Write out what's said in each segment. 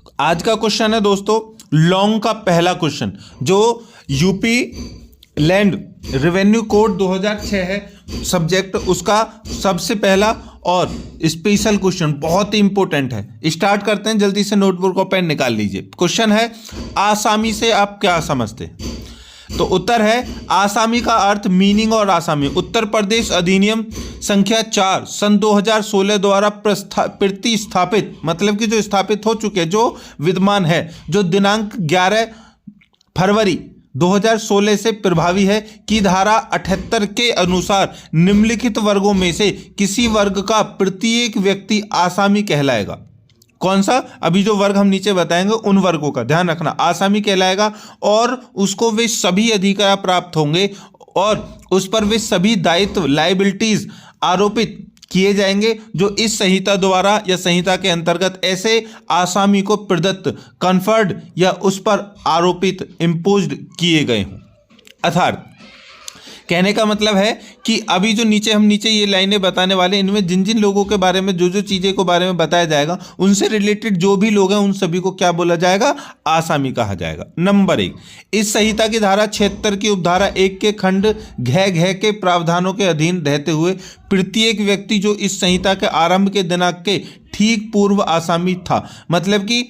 आज का क्वेश्चन है दोस्तों लॉन्ग का पहला क्वेश्चन, जो यूपी लैंड रेवेन्यू कोड 2006 है सब्जेक्ट, उसका सबसे पहला और स्पेशल क्वेश्चन बहुत ही इंपॉर्टेंट है। स्टार्ट करते हैं, जल्दी से नोटबुक और पेन निकाल लीजिए। क्वेश्चन है आसामी से आप क्या समझते हैं? तो उत्तर है आसामी का अर्थ मीनिंग और आसामी उत्तर प्रदेश अधिनियम संख्या 4 सन 2016 द्वारा प्रतिस्थापित, मतलब कि जो स्थापित हो चुके, जो विद्यमान है, जो दिनांक 11 फरवरी 2016 से प्रभावी है कि धारा 78 के अनुसार निम्नलिखित वर्गों में से किसी वर्ग का प्रत्येक व्यक्ति आसामी कहलाएगा। कौन सा? अभी जो वर्ग हम नीचे बताएंगे उन वर्गों का ध्यान रखना, आसामी कहलाएगा और उसको वे सभी अधिकार प्राप्त होंगे और उस पर वे सभी दायित्व लायबिलिटीज आरोपित किए जाएंगे जो इस संहिता द्वारा या संहिता के अंतर्गत ऐसे आसामी को प्रदत्त, कन्फर्ड या उस पर आरोपित, इम्पोज्ड किए गए हों। अर्थात कहने का मतलब है कि अभी जो हम नीचे ये लाइनें बताने वाले, इनमें जिन जिन लोगों के बारे में जो चीज़ें के बारे में बताया जाएगा, उनसे रिलेटेड जो भी लोग हैं उन सभी को क्या बोला जाएगा? आसामी कहा जाएगा। नंबर 1, इस संहिता की धारा 76 की उपधारा 1 के खंड घ के प्रावधानों के अधीन रहते हुए प्रत्येक व्यक्ति जो इस संहिता के आरंभ के दिनांक के ठीक पूर्व आसामी था, मतलब कि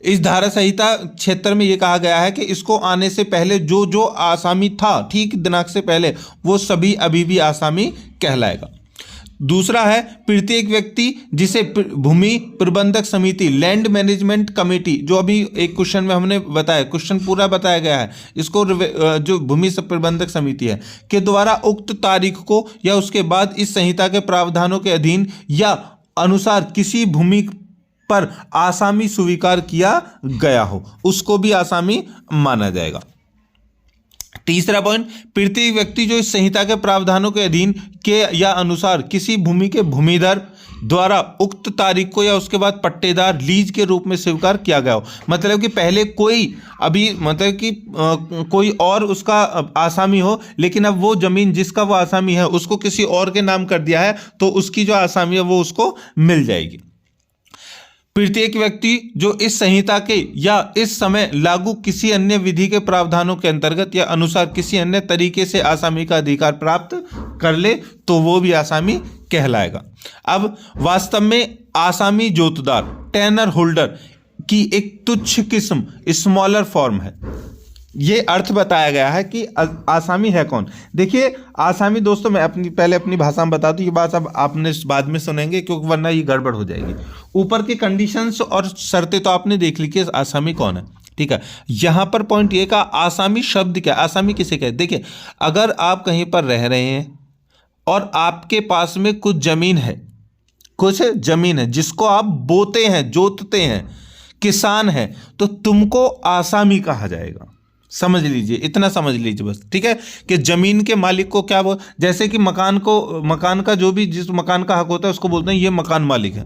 इस धारा संहिता 76 में यह कहा गया है कि इसको आने से पहले जो जो आसामी था ठीक दिनांक से पहले, वो सभी अभी भी आसामी कहलाएगा। दूसरा है प्रत्येक व्यक्ति जिसे भूमि प्रबंधक समिति, लैंड मैनेजमेंट कमेटी, जो अभी एक क्वेश्चन में हमने बताया, क्वेश्चन पूरा बताया गया है, इसको जो भूमि प्रबंधक समिति है के द्वारा उक्त तारीख को या उसके बाद इस संहिता के प्रावधानों के अधीन या अनुसार किसी भूमि पर आसामी स्वीकार किया गया हो, उसको भी आसामी माना जाएगा। तीसरा पॉइंट, प्रत्येक व्यक्ति जो इस संहिता के प्रावधानों के अधीन के या अनुसार किसी भूमि के भूमिधर द्वारा उक्त तारीख को या उसके बाद पट्टेदार लीज के रूप में स्वीकार किया गया हो, मतलब कि पहले कोई अभी मतलब कि कोई और उसका आसामी हो, लेकिन अब वो जमीन जिसका वो आसामी है उसको किसी और के नाम कर दिया है, तो उसकी जो आसामी है वो उसको मिल जाएगी। प्रत्येक व्यक्ति जो इस संहिता के या इस समय लागू किसी अन्य विधि के प्रावधानों के अंतर्गत या अनुसार किसी अन्य तरीके से आसामी का अधिकार प्राप्त कर ले, तो वो भी आसामी कहलाएगा। अब वास्तव में आसामी जोतदार, टेनर होल्डर की एक तुच्छ किस्म, स्मॉलर फॉर्म है। ये अर्थ बताया गया है कि आसामी है कौन। देखिए आसामी दोस्तों, मैं पहले अपनी भाषा में बता दूं, ये बात अब आपने बाद में सुनेंगे क्योंकि वरना ये गड़बड़ हो जाएगी। ऊपर की कंडीशंस और शर्तें तो आपने देख ली कि आसामी कौन है, ठीक है। यहाँ पर पॉइंट ये का आसामी शब्द क्या, आसामी किसे कहते? देखिए अगर आप कहीं पर रह रहे हैं और आपके पास में कुछ जमीन है जिसको आप बोते हैं, जोतते हैं, किसान है, तो तुमको आसामी कहा जाएगा। समझ लीजिए, इतना समझ लीजिए बस, ठीक है, कि जमीन के मालिक को क्या जैसे कि मकान का जो भी जिस मकान का हक होता है उसको बोलते हैं ये मकान मालिक है,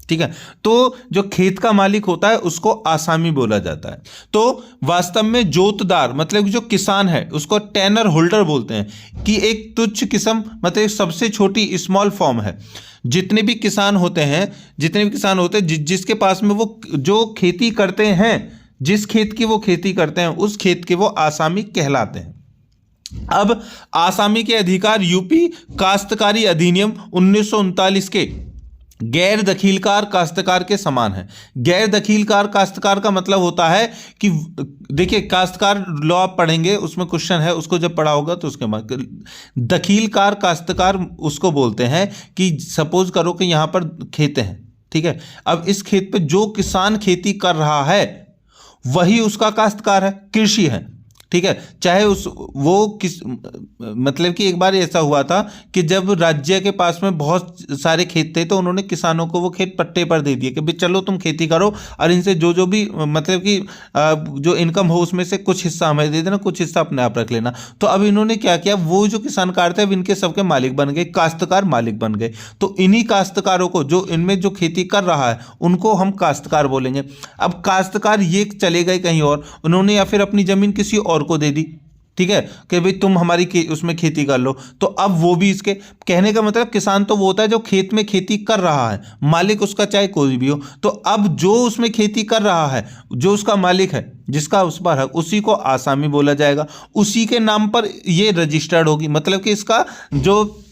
ठीक है। तो जो खेत का मालिक होता है उसको आसामी बोला जाता है। तो वास्तव में जोतदार मतलब कि जो किसान है उसको टेनर होल्डर बोलते हैं, कि एक तुच्छ किस्म मतलब सबसे छोटी स्मॉल फॉर्म है। जितने भी किसान होते हैं जिसके पास में वो जो खेती करते हैं, जिस खेत की वो खेती करते हैं, उस खेत के वो आसामी कहलाते हैं। अब आसामी के अधिकार यूपी काश्तकारी अधिनियम 1939 के गैर दखीलकार काश्तकार के समान है। गैर दखीलकार काश्तकार का मतलब होता है कि देखिए काश्तकार लॉ आप पढ़ेंगे, उसमें क्वेश्चन है, उसको जब पढ़ा होगा तो उसके बाद दखीलकार काश्तकार उसको बोलते हैं कि सपोज करो कि यहाँ पर खेत हैं, ठीक है। अब इस खेत पे जो किसान खेती कर रहा है वही उसका काश्तकार है, कृषि है, ठीक है। चाहे मतलब कि एक बार ऐसा हुआ था कि जब राज्य के पास में बहुत सारे खेत थे तो उन्होंने किसानों को वो खेत पट्टे पर दे दिए कि भाई चलो तुम खेती करो और इनसे जो भी मतलब कि जो इनकम हो उसमें से कुछ हिस्सा हमें दे देना, कुछ हिस्सा अपने आप रख लेना। तो अब इन्होंने क्या किया, वो जो किसान थे अब इनके सबके मालिक बन गए, काश्तकार मालिक बन गए। तो इन्हीं काश्तकारों को जो इनमें जो खेती कर रहा है उनको हम काश्तकार बोलेंगे। अब काश्तकार ये चले गए कहीं और, उन्होंने या फिर अपनी जमीन किसी और को दे दी, ठीक है, कि भाई तुम हमारी उसमें खेती कर लो। तो अब वो भी इसके कहने का मतलब किसान तो वो होता है जो खेत में खेती कर रहा है, मालिक उसका चाहे कोई भी हो। तो अब जो उसमें खेती कर रहा है, जो उसका मालिक है, जिसका उस पर हक, उसी को आसामी बोला जाएगा, उसी के नाम पर ये रजिस्टर्ड होगी। मतलब कि इसका जो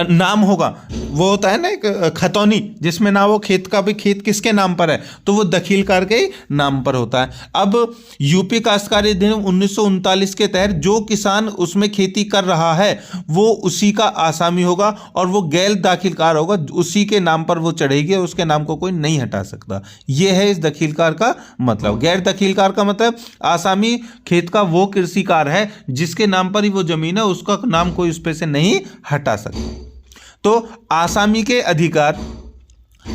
नाम होगा वो होता है ना एक खतौनी, जिसमें ना वो खेत का भी खेत किसके नाम पर है, तो वो दखीलकार के नाम पर होता है। अब यूपी काश्तकारी अधिनियम 1939 के तहत जो किसान उसमें खेती कर रहा है वो उसी का आसामी होगा और वो गैर दाखिलकार होगा, उसी के नाम पर वो चढ़ेगी और उसके नाम को कोई नहीं हटा सकता। ये है इस दखीलकार का मतलब। गैर दखीलकार का मतलब आसामी खेत का वो कृषिकार है जिसके नाम पर ही वो जमीन है, उसका नाम कोई उस पे से नहीं हटा सकता। तो आसामी के अधिकार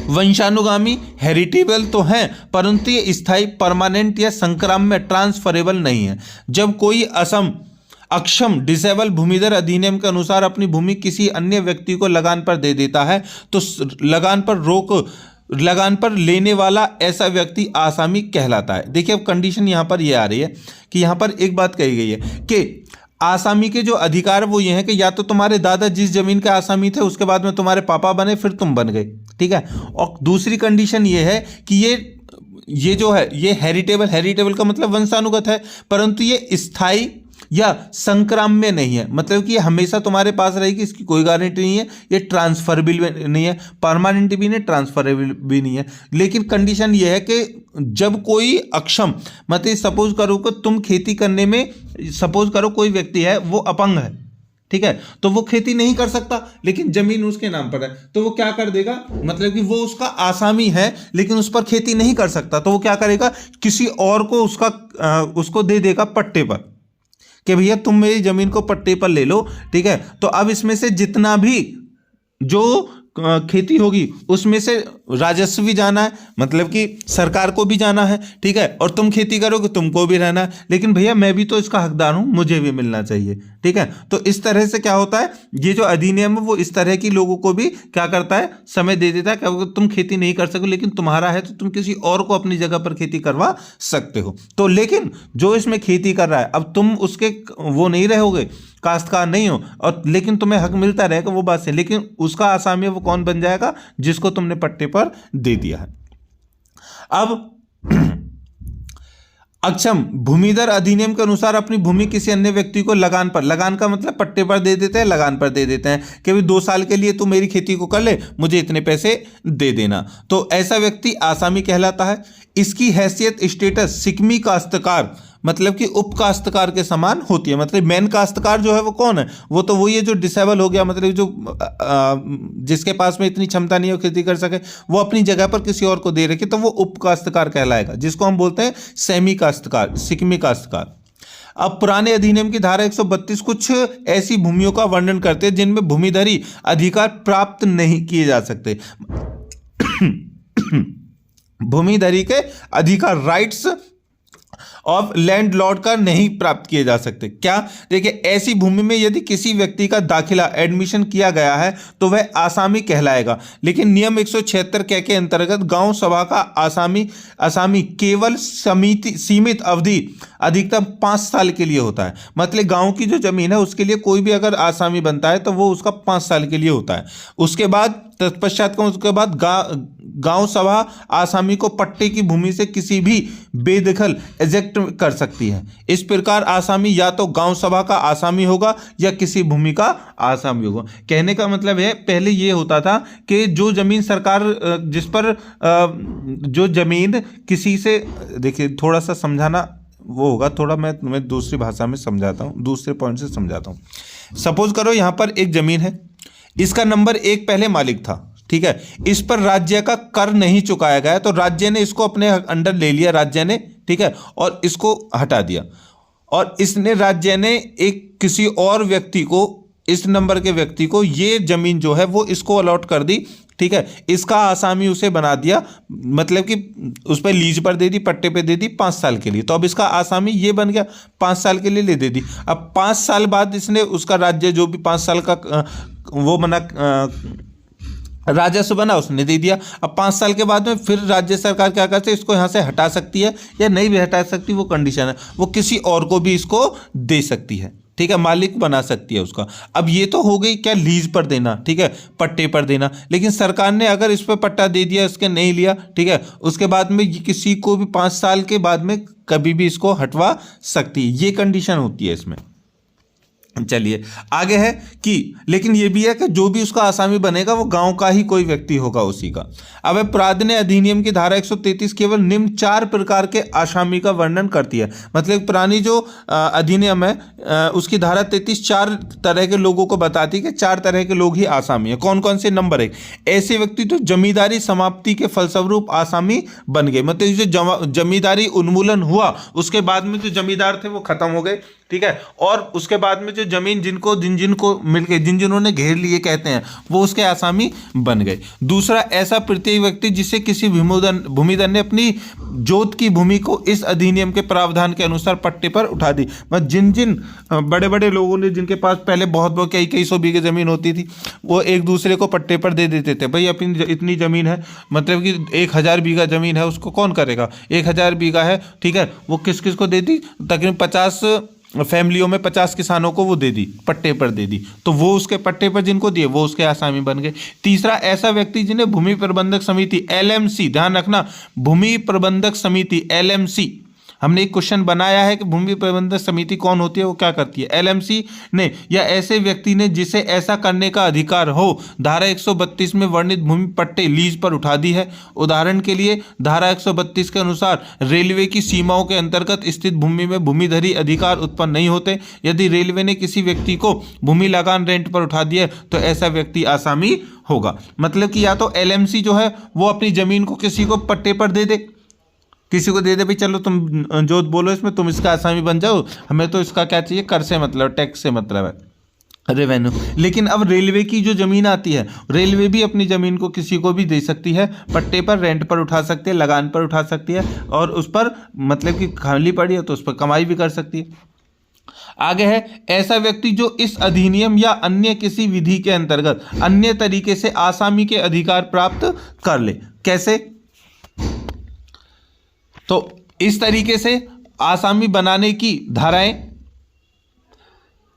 वंशानुगामी हेरिटेबल तो हैं, परंतु ये स्थायी, परमानेंट या संक्राम्य ट्रांसफरेबल नहीं है। जब कोई अक्षम डिसेबल भूमिधर अधिनियम के अनुसार अपनी भूमि किसी अन्य व्यक्ति को लगान पर दे देता है तो लगान पर लेने वाला ऐसा व्यक्ति आसामी कहलाता है। देखिए अब कंडीशन यहां पर यह आ रही है कि यहां पर एक बात कही गई है कि आसामी के जो अधिकार वो ये हैं कि या तो तुम्हारे दादा जिस जमीन के आसामी थे उसके बाद में तुम्हारे पापा बने, फिर तुम बन गए, ठीक है। और दूसरी कंडीशन ये है कि ये जो है ये हेरिटेबल का मतलब वंशानुगत है, परंतु ये स्थायी या संक्राम्य नहीं है, मतलब कि ये हमेशा तुम्हारे पास रहेगी, इसकी कोई गारंटी नहीं है। ये ट्रांसफरेबल नहीं है, परमानेंट भी नहीं, ट्रांसफरेबल भी नहीं है। लेकिन कंडीशन ये है कि जब कोई अक्षम, मतलब सपोज करो कि तुम खेती करने में, सपोज करो कोई व्यक्ति है वो अपंग है, ठीक है, तो वो खेती नहीं कर सकता लेकिन जमीन उसके नाम पर है, तो वो क्या कर देगा, मतलब कि वो उसका आसामी है लेकिन उस पर खेती नहीं कर सकता, तो वो क्या करेगा, किसी और को उसको दे देगा पट्टे पर कि भैया तुम मेरी जमीन को पट्टे पर ले लो, ठीक है। तो अब इसमें से जितना भी जो खेती होगी उसमें से राजस्व भी जाना है, मतलब कि सरकार को भी जाना है, ठीक है, और तुम खेती करोगे तुमको भी रहना है, लेकिन भैया मैं भी तो इसका हकदार हूं, मुझे भी मिलना चाहिए, ठीक है। तो इस तरह से क्या होता है, ये जो अधिनियम है वो इस तरह की लोगों को भी क्या करता है, समय दे देता है कि तुम खेती नहीं कर सको लेकिन तुम्हारा है तो तुम किसी और को अपनी जगह पर खेती करवा सकते हो। तो लेकिन जो इसमें खेती कर रहा है, अब तुम उसके वो नहीं रहोगे, काश्तकार नहीं हो, और लेकिन तुम्हें हक मिलता रहेगा, वो बात से, लेकिन उसका आसामी वो कौन बन जाएगा, जिसको तुमने पट्टे पर दे दिया है। अब अक्षम भूमिधर अधिनियम के अनुसार अपनी भूमि किसी अन्य व्यक्ति को लगान का मतलब पट्टे पर दे देते हैं, लगान पर दे देते हैं कि भाई 2 साल के लिए तू मेरी खेती को कर ले, मुझे इतने पैसे दे देना, तो ऐसा व्यक्ति आसामी कहलाता है। इसकी हैसियत, स्टेटस सिकमी काश्तकार मतलब कि उप काश्तकार के समान होती है। मतलब मेन काश्तकार जो है वो कौन है, वो तो वही है जो डिसेबल हो गया, मतलब जो जिसके पास में इतनी क्षमता नहीं है खेती कर सके, वो अपनी जगह पर किसी और को दे रखी, तो वो उप काश्तकार कहलाएगा, जिसको हम बोलते हैं सेमी काश्तकार, सिकमी काश्तकार। अब पुराने अधिनियम की धारा 132 कुछ ऐसी भूमियों का वर्णन करते हैं जिनमें भूमिधरी अधिकार प्राप्त नहीं किए जा सकते। भूमिधरी के अधिकार, राइट्स ऑफ लैंडलॉर्ड का नहीं प्राप्त किए जा सकते। क्या, देखिए ऐसी भूमि में यदि किसी व्यक्ति का दाखिला, एडमिशन किया गया है तो वह आसामी कहलाएगा, लेकिन नियम 176 के अंतर्गत गांव सभा का आसामी केवल सीमित अवधि अधिकतम 5 साल के लिए होता है। मतलब गांव की जो जमीन है उसके लिए कोई भी अगर आसामी बनता है तो वो उसका 5 साल के लिए होता है। उसके बाद गांव सभा आसामी को पट्टे की भूमि से किसी भी बेदखल एजेक्ट कर सकती है। इस प्रकार आसामी या तो गांव सभा का आसामी होगा या किसी भूमि का आसामी होगा। कहने का मतलब है पहले ये होता था कि जो जमीन सरकार, जिस पर जो जमीन किसी से, देखिए थोड़ा सा समझाना वो होगा, थोड़ा मैं तुम्हें दूसरी भाषा में समझाता हूँ, दूसरे पॉइंट से समझाता हूँ। सपोज करो यहाँ पर एक जमीन है, इसका नंबर 1 पहले मालिक था, ठीक है, इस पर राज्य का कर नहीं चुकाया गया, तो राज्य ने इसको अपने अंडर ले लिया, राज्य ने, ठीक है, और इसको हटा दिया, और इसने राज्य ने एक किसी और व्यक्ति को, इस नंबर के व्यक्ति को ये जमीन जो है वो इसको अलॉट कर दी, ठीक है, इसका आसामी उसे बना दिया, मतलब कि उस पर लीज पर दे दी, पट्टे पे दे दी 5 साल के लिए, तो अब इसका आसामी ये बन गया, 5 साल के लिए ले दे दी। अब 5 साल बाद इसने उसका राज्य जो भी 5 साल का वो बना राजस्व बना उसने दे दिया। अब 5 साल के बाद में फिर राज्य सरकार क्या करती है, इसको यहाँ से हटा सकती है या नहीं भी हटा सकती, वो कंडीशन है, वो किसी और को भी इसको दे सकती है, ठीक है, मालिक बना सकती है उसका। अब ये तो हो गई क्या, लीज पर देना, ठीक है, पट्टे पर देना। लेकिन सरकार ने अगर इस पर पट्टा दे दिया, इसके नहीं लिया, ठीक है, उसके बाद में किसी को भी 5 साल के बाद में कभी भी इसको हटवा सकती है, ये कंडीशन होती है इसमें। चलिए आगे है कि लेकिन ये भी है कि जो भी उसका आसामी बनेगा वो गांव का ही कोई व्यक्ति होगा उसी का। अब प्राधिन्य अधिनियम की धारा 133 केवल निम्न 4 प्रकार के आसामी का वर्णन करती है। मतलब पुरानी जो अधिनियम है उसकी धारा 33 4 तरह के लोगों को बताती है कि 4 तरह के लोग ही आसामी है। कौन कौन से? नंबर 1, ऐसे व्यक्ति तो जमींदारी समाप्ति के फलस्वरूप आसामी बन गए, मतलब जो जमींदारी उन्मूलन हुआ उसके बाद में जो जमींदार थे वो खत्म हो गए, ठीक है, और उसके बाद में जो जमीन जिनको मिल गई, जिन्होंने घेर लिए कहते हैं, वो उसके आसामी बन गए। दूसरा, ऐसा प्रत्येक व्यक्ति जिसे किसी भूमिधर ने अपनी जोत की भूमि को इस अधिनियम के प्रावधान के अनुसार पट्टे पर उठा दी। मतलब जिन बड़े बड़े लोगों ने, जिनके पास पहले बहुत कई सौ बीघे जमीन होती थी, वो एक दूसरे को पट्टे पर दे देते थे, भाई अपनी इतनी जमीन है, मतलब कि 1000 बीघा जमीन है, उसको कौन करेगा, 1000 बीघा है, ठीक है, वो किस किस को दे दी, तकरीबन 50 फैमिलियों में 50 किसानों को वो दे दी, पट्टे पर दे दी, तो वो उसके पट्टे पर जिनको दिए वो उसके आसामी बन गए। तीसरा, ऐसा व्यक्ति जिन्हें भूमि प्रबंधक समिति LMC, ध्यान रखना, भूमि प्रबंधक समिति LMC, हमने एक क्वेश्चन बनाया है कि भूमि प्रबंधक समिति कौन होती है, वो क्या करती है, LMC ने, या ऐसे व्यक्ति ने जिसे ऐसा करने का अधिकार हो, धारा 132 में वर्णित भूमि पट्टे लीज पर उठा दी है। उदाहरण के लिए धारा 132 के अनुसार रेलवे की सीमाओं के अंतर्गत स्थित भूमि में भूमिधरी अधिकार उत्पन्न नहीं होते। यदि रेलवे ने किसी व्यक्ति को भूमि लगान रेंट पर उठा दिया तो ऐसा व्यक्ति आसामी होगा। मतलब कि या तो LMC जो है वो अपनी जमीन को किसी को पट्टे पर दे दे, किसी को दे दे, भाई चलो तुम जोत बोलो इसमें, तुम इसका आसामी बन जाओ, हमें तो इसका क्या चाहिए, कर से मतलब, टैक्स से मतलब है, रेवेन्यू। लेकिन अब रेलवे की जो जमीन आती है, रेलवे भी अपनी जमीन को किसी को भी दे सकती है, पट्टे पर, रेंट पर उठा सकती है, लगान पर उठा सकती है, और उस पर मतलब कि खाली पड़ी है तो उस पर कमाई भी कर सकती है। आगे है, ऐसा व्यक्ति जो इस अधिनियम या अन्य किसी विधि के अंतर्गत अन्य तरीके से आसामी के अधिकार प्राप्त कर ले। कैसे? तो इस तरीके से आसामी बनाने की धाराएं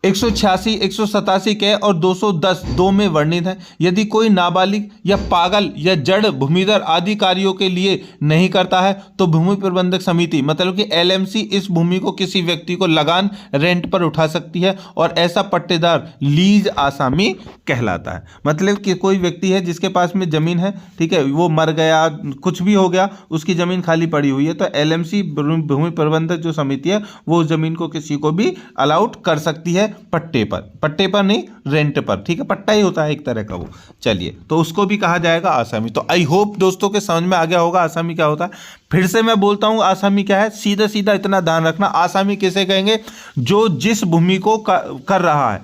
186, 187 के और 210 दो में वर्णित है। यदि कोई नाबालिग या पागल या जड़ भूमिधर आदि कार्यों के लिए नहीं करता है तो भूमि प्रबंधक समिति, मतलब कि LMC, इस भूमि को किसी व्यक्ति को लगान रेंट पर उठा सकती है और ऐसा पट्टेदार लीज आसामी कहलाता है। मतलब कि कोई व्यक्ति है जिसके पास में जमीन है, ठीक है, वो मर गया, कुछ भी हो गया, उसकी जमीन खाली पड़ी हुई है, तो LMC भूमि प्रबंधक जो समिति है वो उस जमीन को किसी को भी अलाउड कर सकती है पट्टे पर नहीं, रेंट पर, ठीक है, पट्टा ही होता है एक तरह का वो। चलिए, तो उसको भी कहा जाएगा आसामी। तो आई होप दोस्तों के समझ में आ गया होगा आसामी क्या होता है। फिर से मैं बोलता हूं आसामी क्या है, सीधा सीधा इतना ध्यान रखना, आसामी किसे कहेंगे, जो जिस भूमि को कर रहा है,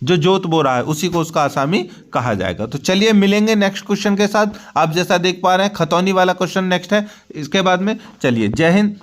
जो जोत बो रहा है, उसी को उसका आसामी कहा जाएगा। तो चलिए मिलेंगे नेक्स्ट क्वेश्चन के साथ। आप जैसा देख पा रहे हैं खतौनी वाला क्वेश्चन नेक्स्ट है इसके बाद में। चलिए, जय हिंद।